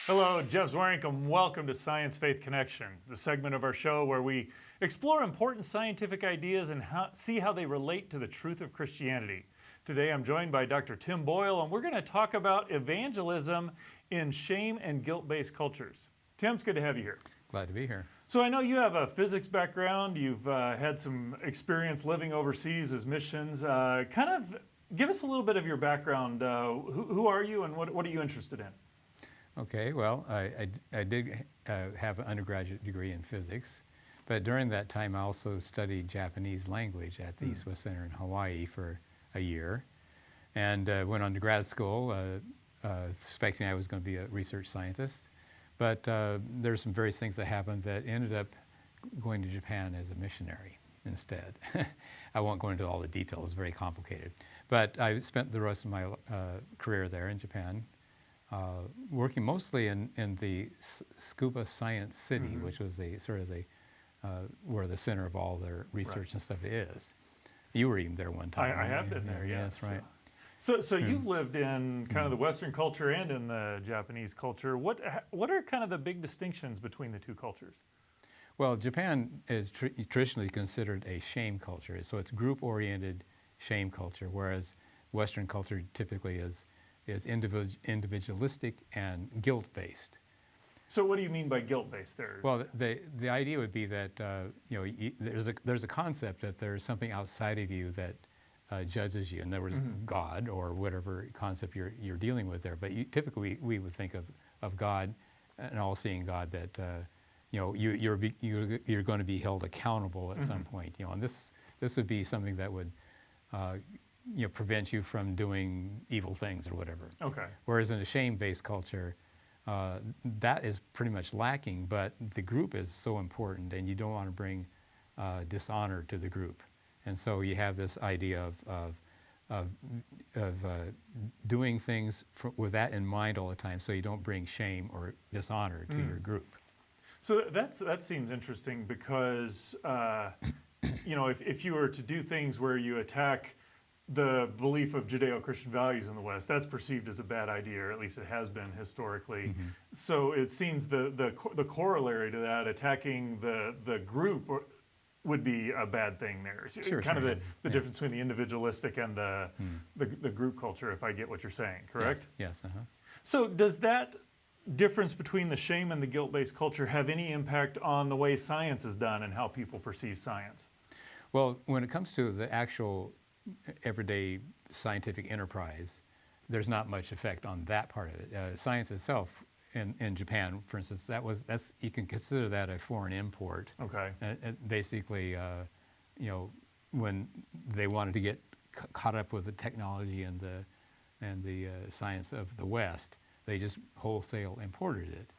Hello, Jeff Zwarenkum. Welcome to Science Faith Connection, the segment of our show where we explore important scientific ideas and see how they relate to the truth of Christianity. Today I'm joined by Dr. Tim Boyle, and we're going to talk about evangelism in shame and guilt-based cultures. Tim, it's good to have you here. Glad to be here. So I know you have a physics background. You've had some experience living overseas as missions. Kind of give us a little bit of your background. Who are you and what are you interested in? Okay, well, I did have an undergraduate degree in physics, but during that time I also studied Japanese language at the Swiss Center in Hawaii for a year, and went on to grad school suspecting I was going to be a research scientist. But there's some various things that happened that ended up going to Japan as a missionary instead. I won't go into all the details, it's very complicated. But I spent the rest of my career there in Japan, working mostly in the Scuba Science City, which was where the center of all their research and stuff is. You were even there one time. I have been there, yes. Yes, right. So you've lived in kind of the Western culture and in the Japanese culture. What are kind of the big distinctions between the two cultures? Well, Japan is traditionally considered a shame culture, so it's group-oriented shame culture, whereas Western culture typically is individualistic and guilt-based. So what do you mean by guilt-based there? Well, the idea would be that there's a concept that there's something outside of you that judges you. In other words, God or whatever concept you're dealing with there. But typically we would think of God, an all-seeing God that you're going to be held accountable at some point. And this would be something that would prevent you from doing evil things or whatever. Okay. Whereas in a shame-based culture, that is pretty much lacking, but the group is so important, and you don't want to bring dishonor to the group. And so you have this idea of doing things with that in mind all the time, so you don't bring shame or dishonor to your group. So that seems interesting because if you were to do things where you attack the belief of Judeo-Christian values in the West, that's perceived as a bad idea, or at least it has been historically. So it seems the corollary to that, attacking the group, would be a bad thing there. So the difference between the individualistic and the group culture, if I get what you're saying, correct? Yes. So does that difference between the shame and the guilt-based culture have any impact on the way science is done and how people perceive science? Well, when it comes to the actual everyday scientific enterprise, there's not much effect on that part of it. Science itself in Japan, for instance, you can consider that a foreign import. Okay. Basically, when they wanted to get caught up with the technology and the science of the West, they just wholesale imported it.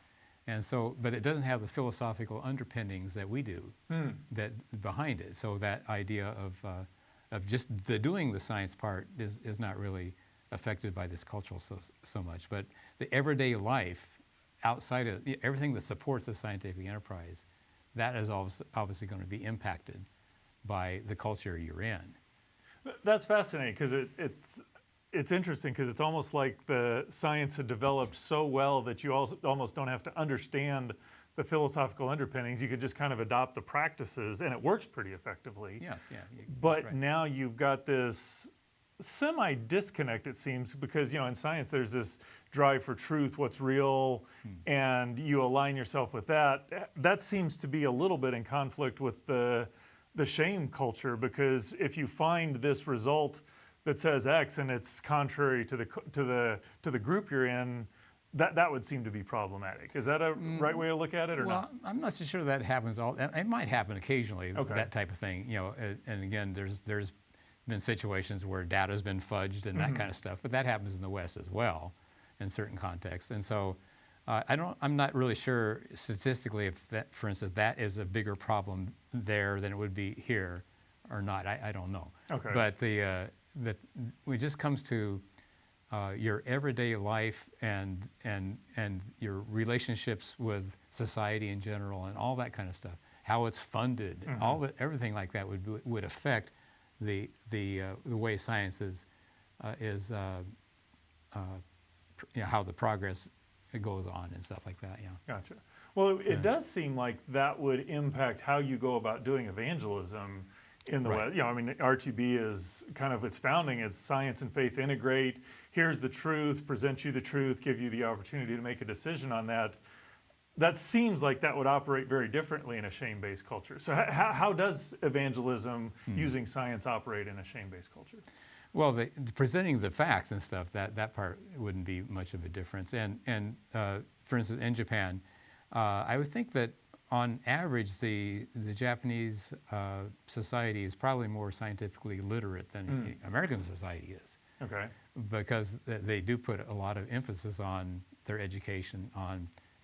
And so, but it doesn't have the philosophical underpinnings that we do that behind it. So that idea of just doing the science part is not really affected by this cultural so much. But the everyday life outside of everything that supports the scientific enterprise, that is obviously going to be impacted by the culture you're in. That's fascinating because it's interesting because it's almost like the science had developed so well that you almost don't have to understand the philosophical underpinnings. You could just kind of adopt the practices, and it works pretty effectively. Yes, yeah. But right. Now you've got this semi-disconnect, it seems, because in science there's this drive for truth, what's real, and you align yourself with that. That seems to be a little bit in conflict with the shame culture, because if you find this result that says X and it's contrary to the group you're in, that would seem to be problematic. Is that a right way to look at it, or not? Well, I'm not so sure that happens it might happen occasionally, that type of thing. And again, there's been situations where data's been fudged and that kind of stuff, but that happens in the West as well, in certain contexts. And so, I'm not really sure statistically if that, for instance, that is a bigger problem there than it would be here, or not. I don't know. Okay. But when it just comes to your everyday life and your relationships with society in general and all that kind of stuff, how it's funded, everything like that would affect the way science is how the progress it goes on and stuff like that. Yeah. Gotcha. Well, it does seem like that would impact how you go about doing evangelism in the Right. West. You know, I mean, RTB is kind of its founding is science and faith integrate. Here's the truth, present you the truth, give you the opportunity to make a decision on that. That seems like that would operate very differently in a shame-based culture. So how does evangelism using science operate in a shame-based culture? Well, presenting the facts and stuff, that part wouldn't be much of a difference. And for instance, in Japan, I would think that on average, the Japanese society is probably more scientifically literate than American society is. Okay. Because they do put a lot of emphasis on their education,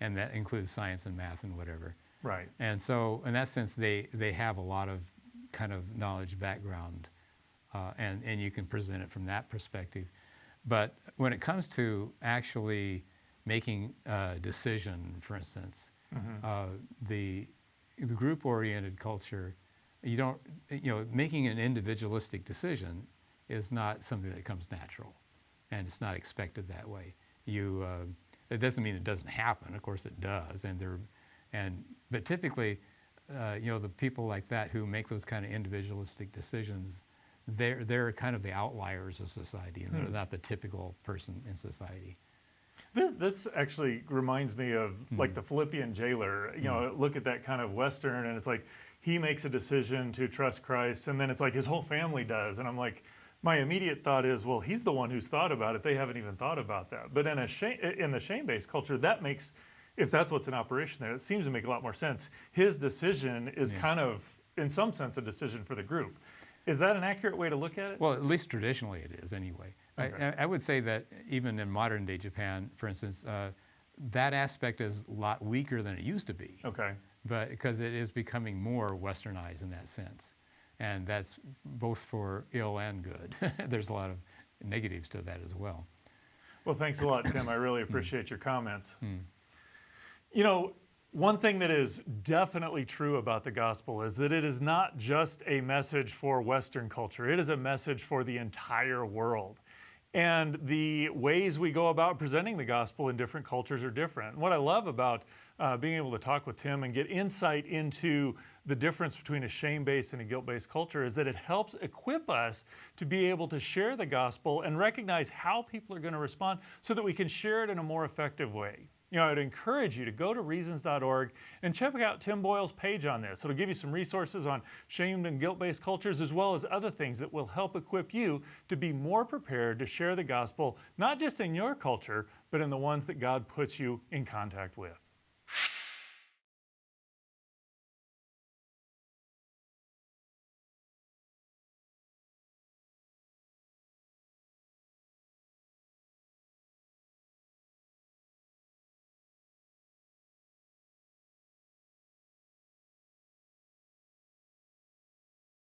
and that includes science and math and whatever. Right. And so, in that sense, they have a lot of kind of knowledge background, and you can present it from that perspective. But when it comes to actually making a decision, for instance, the group-oriented culture, making an individualistic decision is not something that comes natural, and it's not expected that way. It doesn't mean it doesn't happen. Of course, it does, but typically, the people like that who make those kind of individualistic decisions, they're kind of the outliers of society, and they're not the typical person in society. This actually reminds me of like the Philippian jailer. Look at that kind of Western, and it's like he makes a decision to trust Christ, and then it's like his whole family does. And I'm like, my immediate thought is, well, he's the one who's thought about it. They haven't even thought about that. But in the shame-based culture, that makes, if that's what's in operation there, it seems to make a lot more sense. His decision is kind of, in some sense, a decision for the group. Is that an accurate way to look at it? Well, at least traditionally it is anyway. Okay. I would say that even in modern day Japan, for instance, that aspect is a lot weaker than it used to be. Okay. But because it is becoming more westernized in that sense. And that's both for ill and good. There's a lot of negatives to that as well. Well, thanks a lot, Tim. I really appreciate your comments. One thing that is definitely true about the gospel is that it is not just a message for Western culture. It is a message for the entire world. And the ways we go about presenting the gospel in different cultures are different. And what I love about being able to talk with Tim and get insight into the difference between a shame-based and a guilt-based culture is that it helps equip us to be able to share the gospel and recognize how people are going to respond so that we can share it in a more effective way. I'd encourage you to go to reasons.org and check out Tim Boyle's page on this. It'll give you some resources on shamed and guilt-based cultures as well as other things that will help equip you to be more prepared to share the gospel, not just in your culture, but in the ones that God puts you in contact with.